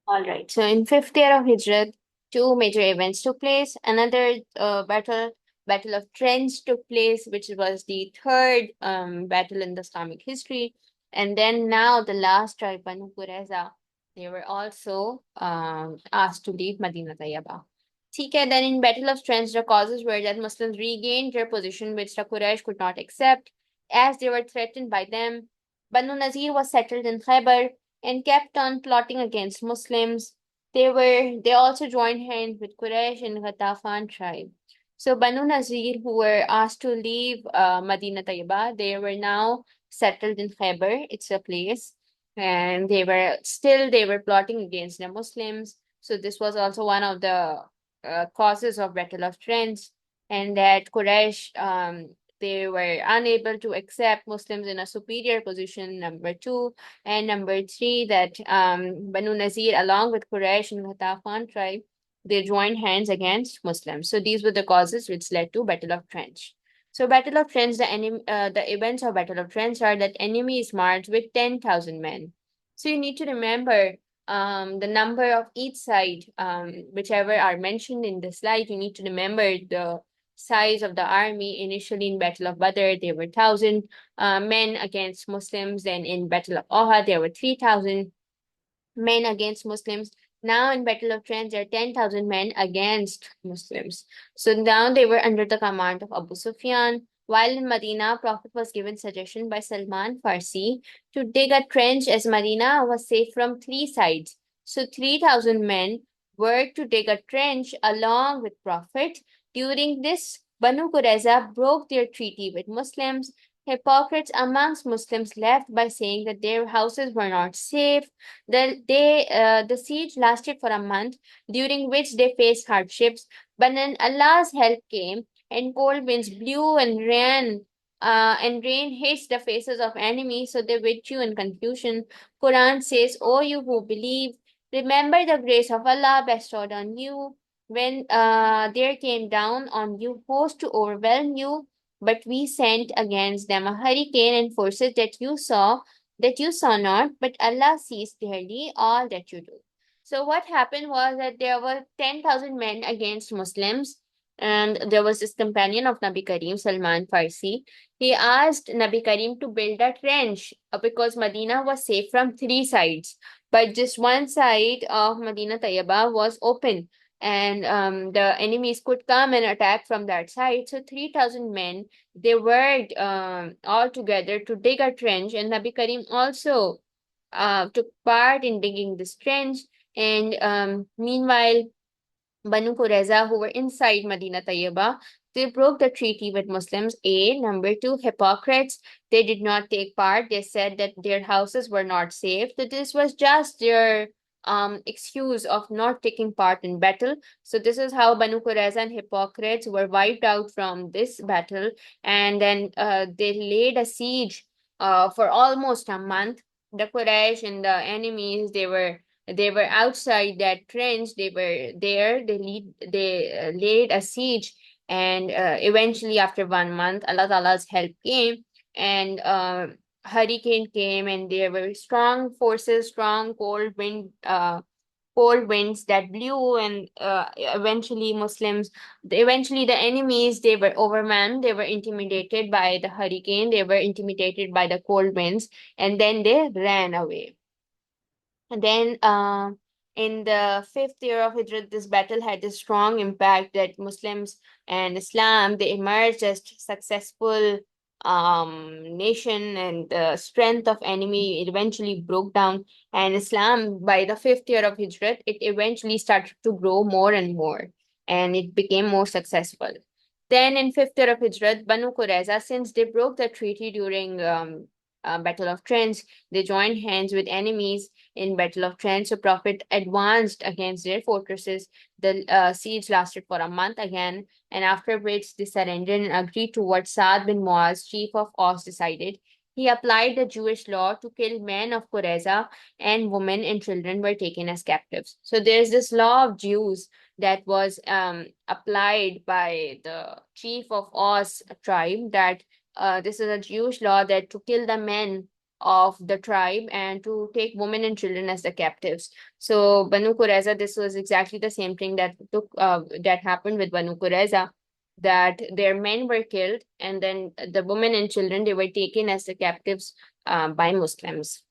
All right. So in fifth year of Hijrat, two major events took place. Another Battle of Trench took place, which was the third battle in the Islamic history. And then now the last tribe, Banu Qurayza, they were also asked to leave Madina Tayyaba. Okay, then in Battle of Trench, the causes were that Muslims regained their position, which the Quraysh could not accept, as they were threatened by them. Banu Nazir was settled in Khyber and kept on plotting against Muslims. They also joined hands with Quraysh and Ghatafan tribe. So Banu Nazir, who were asked to leave Madinah Tayyiba, they were now settled in Khyber. It's a place, and they were plotting against the Muslims. So this was also one of the causes of Battle of Trends, and that Quraysh they were unable to accept Muslims in a superior position. Number two, and number three, that Banu Nazir, along with Quraysh and Ghatafan tribe, they joined hands against Muslims. So these were the causes which led to Battle of Trench. So Battle of Trench, the events of Battle of Trench are that enemies marched with 10,000 men. So you need to remember the number of each side, whichever are mentioned in the slide. You need to remember the size of the army. Initially in Battle of Badr, they were 1,000 men against Muslims. Then in Battle of Ohad, there were 3,000 men against Muslims. Now in Battle of Trench, there are 10,000 men against Muslims. So now they were under the command of Abu Sufyan. While in Medina, Prophet was given suggestion by Salman Farsi to dig a trench as Medina was safe from three sides. So 3,000 men worked to dig a trench along with Prophet. During this, Banu Qurayza broke their treaty with Muslims. Hypocrites amongst Muslims left by saying that their houses were not safe. The siege lasted for a month, during which they faced hardships. But then Allah's help came, and cold winds blew and rain hit the faces of enemies, so they withdrew in confusion. Quran says, "O you who believe, remember the grace of Allah bestowed on you when there came down on you hosts to overwhelm you, but we sent against them a hurricane and forces that you saw not, but Allah sees clearly all that you do." So what happened was that there were 10,000 men against Muslims, and there was this companion of Nabi Karim, Salman Farsi. He asked Nabi Karim to build a trench because Medina was safe from three sides, but just one side of Medina Tayyaba was open, and the enemies could come and attack from that side. So 3,000 men, they worked all together to dig a trench, and Nabi Karim also took part in digging this trench. And meanwhile, Banu Qurayza, who were inside Medina Tayyaba, they broke the treaty with Muslims. A. Number two, hypocrites. They did not take part. They said that their houses were not safe. That this was just their excuse of not taking part in battle. So this is how Banu Qurayza and hypocrites were wiped out from this battle. And then they laid a siege for almost a month. The Quraysh and the enemies, they were outside that trench. They were there. They laid a siege, and eventually, after 1 month, Allah Ta'ala's help came, and hurricane came, and there were strong forces, strong cold winds that blew, and eventually the enemies, they were overwhelmed. They were intimidated by the hurricane. They were intimidated by the cold winds, and then they ran away. And then in the fifth year of Hijrat, this battle had a strong impact that Muslims and Islam, they emerged as successful nation, and the strength of enemy eventually broke down. And Islam, by the fifth year of Hijrat, it eventually started to grow more and more, and it became more successful. Then in fifth year of Hijrat, Banu Qurayza, since they broke the treaty during Battle of Trench, they joined hands with enemies in Battle of Trench. So Prophet advanced against their fortresses. The siege lasted for a month again, and after which they surrendered and agreed to what Saad bin Muaz, chief of Aus, decided. He applied the Jewish law to kill men of Qurayza, and women and children were taken as captives. So there's this law of Jews that was applied by the chief of Aus tribe, that this is a Jewish law that to kill the men of the tribe and to take women and children as the captives. So Banu Qurayza, this was exactly the same thing that happened with Banu Qurayza, that their men were killed and then the women and children, they were taken as the captives by Muslims.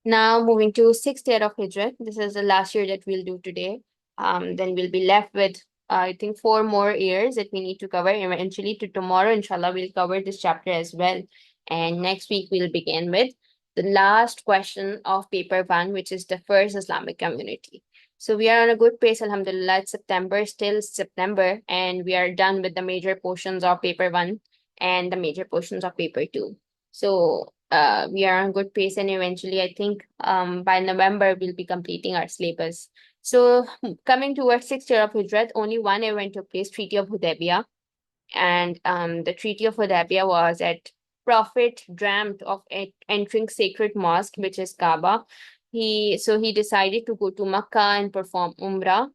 Now moving to sixth year of Hijrat. This is the last year that we'll do today. Then we'll be left with I think 4 more years that we need to cover. Eventually to tomorrow, inshallah, we'll cover this chapter as well. And next week we'll begin with the last question of paper one, which is the first Islamic community. So we are on a good pace, alhamdulillah. It's September, still September, and we are done with the major portions of paper one and the major portions of paper two. So we are on good pace, and eventually I think by November we'll be completing our syllabus. So coming towards sixth year of Hijrat, only one event took place, Treaty of Hudaybiyah. And the Treaty of Hudaybiyah was at Prophet dreamt of entering sacred mosque, which is Kaaba. He decided to go to Makkah and perform Umrah,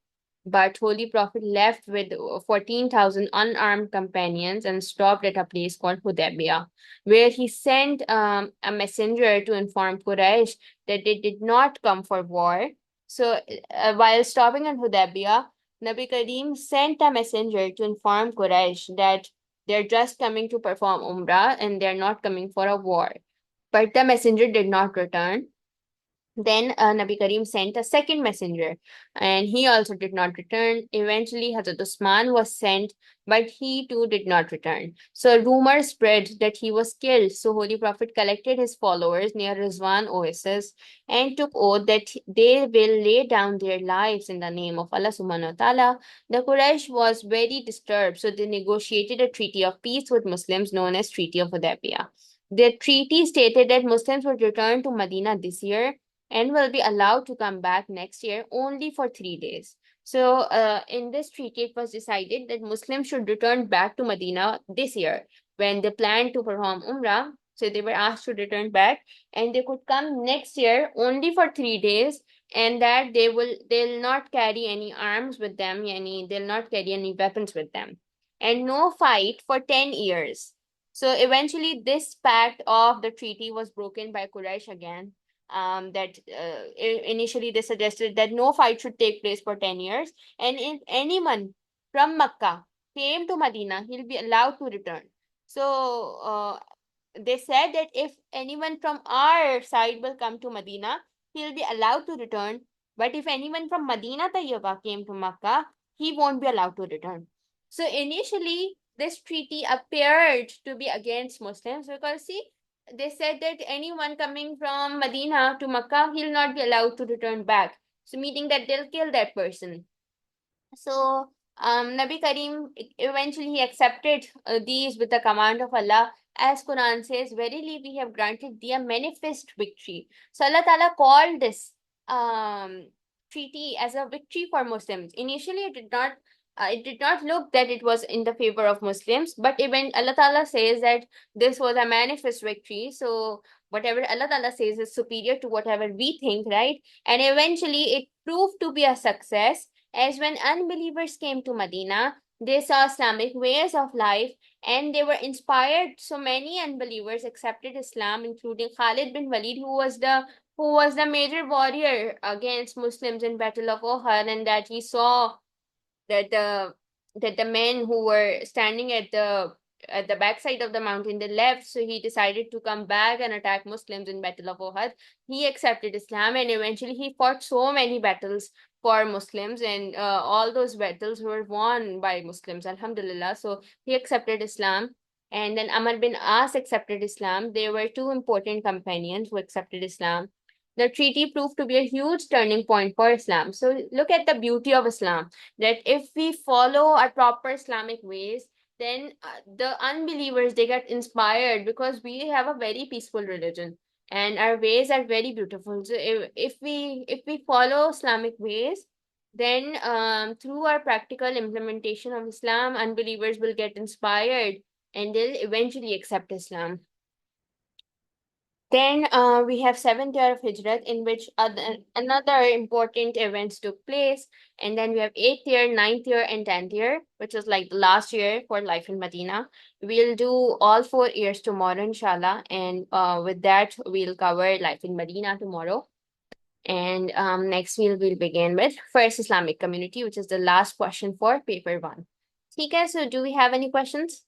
but Holy Prophet left with 14,000 unarmed companions and stopped at a place called Hudaybiyah, where he sent a messenger to inform Quraysh that they did not come for war. So while stopping at Hudaybiyah, Nabi Karim sent a messenger to inform Quraysh that they're just coming to perform Umrah and they're not coming for a war. But the messenger did not return. Then Nabi Karim sent a second messenger, and he also did not return. Eventually, Hazrat Usman was sent, but he too did not return. So a rumor spread that he was killed. So Holy Prophet collected his followers near Rizwan Oasis and took oath that they will lay down their lives in the name of Allah Subhanahu wa Taala. The Quraysh was very disturbed, so they negotiated a treaty of peace with Muslims known as Treaty of Hudaybiyah. The treaty stated that Muslims would return to Medina this year and will be allowed to come back next year only for 3 days. So, in this treaty, it was decided that Muslims should return back to Medina this year when they planned to perform Umrah. So, they were asked to return back and they could come next year only for 3 days, and that they'll not carry any arms with them, they'll not carry any weapons with them, and no fight for 10 years. So, eventually, this pact of the treaty was broken by Quraysh again, that initially they suggested that no fight should take place for 10 years. And if anyone from Makkah came to Medina, he'll be allowed to return. So they said that if anyone from our side will come to Medina, he'll be allowed to return. But if anyone from Medina Tayyibah came to Makkah, he won't be allowed to return. So initially, this treaty appeared to be against Muslims because, see, they said that anyone coming from Medina to Makkah, he'll not be allowed to return back. So, meaning that they'll kill that person. So, Nabi Karim eventually he accepted these with the command of Allah. As Quran says, verily we have granted thee a manifest victory. So Allah Ta'ala called this um, treaty as a victory for Muslims. Initially, it did not look that it was in the favor of Muslims, but even Allah Ta'ala says that this was a manifest victory. So whatever Allah Ta'ala says is superior to whatever we think, right? And eventually it proved to be a success, as when unbelievers came to Medina, they saw Islamic ways of life and they were inspired. So many unbelievers accepted Islam, including Khalid bin Walid, who was the major warrior against Muslims in Battle of Uhud, and that he saw that the men who were standing at the backside of the mountain, they left. So he decided to come back and attack Muslims in Battle of Uhud. He accepted Islam, and eventually he fought so many battles for Muslims, and all those battles were won by Muslims, Alhamdulillah. So he accepted Islam. And then Amr bin As accepted Islam. There were two important companions who accepted Islam. The treaty proved to be a huge turning point for Islam. So look at the beauty of Islam, that if we follow our proper Islamic ways, then the unbelievers, they get inspired because we have a very peaceful religion and our ways are very beautiful. So if we follow Islamic ways, then through our practical implementation of Islam, unbelievers will get inspired and they'll eventually accept Islam. Then we have seventh year of Hijrat, in which another important events took place. And then we have eighth year, ninth year, and 10th year, which is like the last year for life in Medina. We'll do all 4 years tomorrow, inshallah. And with that, we'll cover life in Medina tomorrow. And next we'll begin with first Islamic community, which is the last question for paper one. Okay, so do we have any questions?